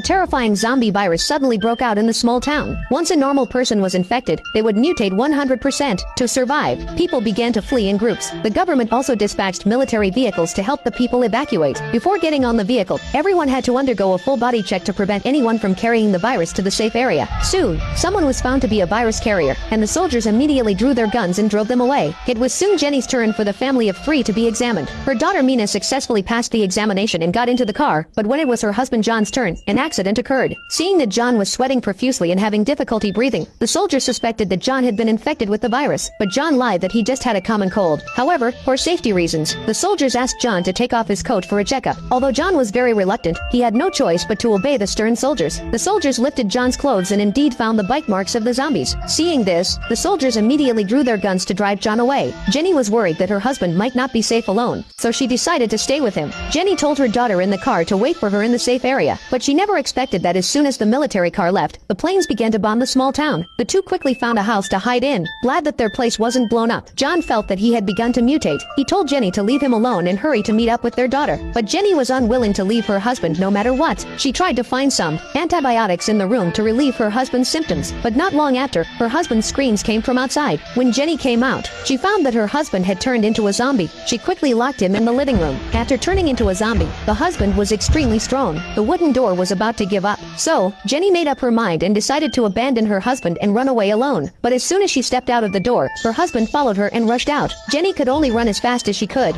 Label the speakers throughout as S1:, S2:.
S1: terrifying zombie virus suddenly broke out in the small town. Once a normal person was infected, they would mutate 100% to survive. People began to flee in groups. The government also dispatched military vehicles to help the people evacuate. Before getting on the vehicle, everyone had to undergo a full body check to prevent anyone from carrying the virus to the safe area. Soon, someone was found to be a virus carrier, and the soldiers immediately drew their guns and drove them away. It was soon Jenny's turn for the family of 3 to be examined. Her daughter Mina successfully passed the examination and got into the car, but when it was her husband John's turn, an accident occurred. Seeing that John was sweating profusely and having difficulty breathing, the soldiers suspected that John had been infected with the virus, but John lied that he just had a common cold. However, for safety reasons, the soldiers asked John to take off his coat for a checkup. Although John was very reluctant, he had no choice but to obey the stern soldiers. The soldiers lifted John's clothes and indeed found the bite marks of the zombies. Seeing this, the soldiers immediately drew their guns to drive John away. Jenny was worried that her husband might not be safe alone, so she decided to stay with him. Jenny told her daughter in the car to wait for her in the safe area, but she never expected that as soon as the military car left, the planes began to bomb the small town. The two quickly found a house to hide in. Glad that their place wasn't blown up, John felt that he had begun to mutate. He told Jenny to leave him alone and hurry to meet up with their daughter, but Jenny was unwilling to leave her husband no matter what. She tried to find some antibiotics in the room to relieve her husband's symptoms, but not long after, her husband's screams came from outside. When Jenny came out, she found that her husband had turned into a zombie. She quickly locked him in the living room. After turning into a zombie, the husband was extremely strong. The wooden door was about to give up. So, Jenny made up her mind and decided to abandon her husband and run away alone. But as soon as she stepped out of the door, her husband followed her and rushed out. Jenny could only run as fast as she could.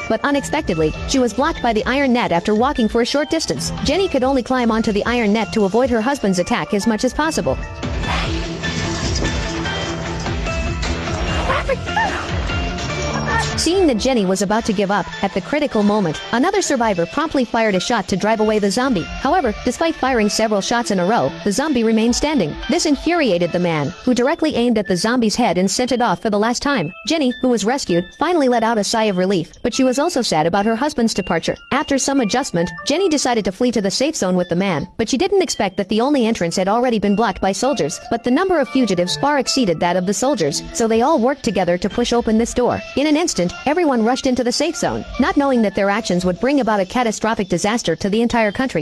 S1: But unexpectedly, she was blocked by the iron net after walking for a short distance. Jenny could only climb onto the iron net to avoid her husband's attack as much as possible. Seeing that Jenny was about to give up, at the critical moment, another survivor promptly fired a shot to drive away the zombie. However, despite firing several shots in a row, the zombie remained standing. This infuriated the man, who directly aimed at the zombie's head and sent it off for the last time. Jenny, who was rescued, finally let out a sigh of relief, but she was also sad about her husband's departure. After some adjustment, Jenny decided to flee to the safe zone with the man, but she didn't expect that the only entrance had already been blocked by soldiers. But the number of fugitives far exceeded that of the soldiers, so they all worked together to push open this door. In an instant, everyone rushed into the safe zone, not knowing that their actions would bring about a catastrophic disaster to the entire country.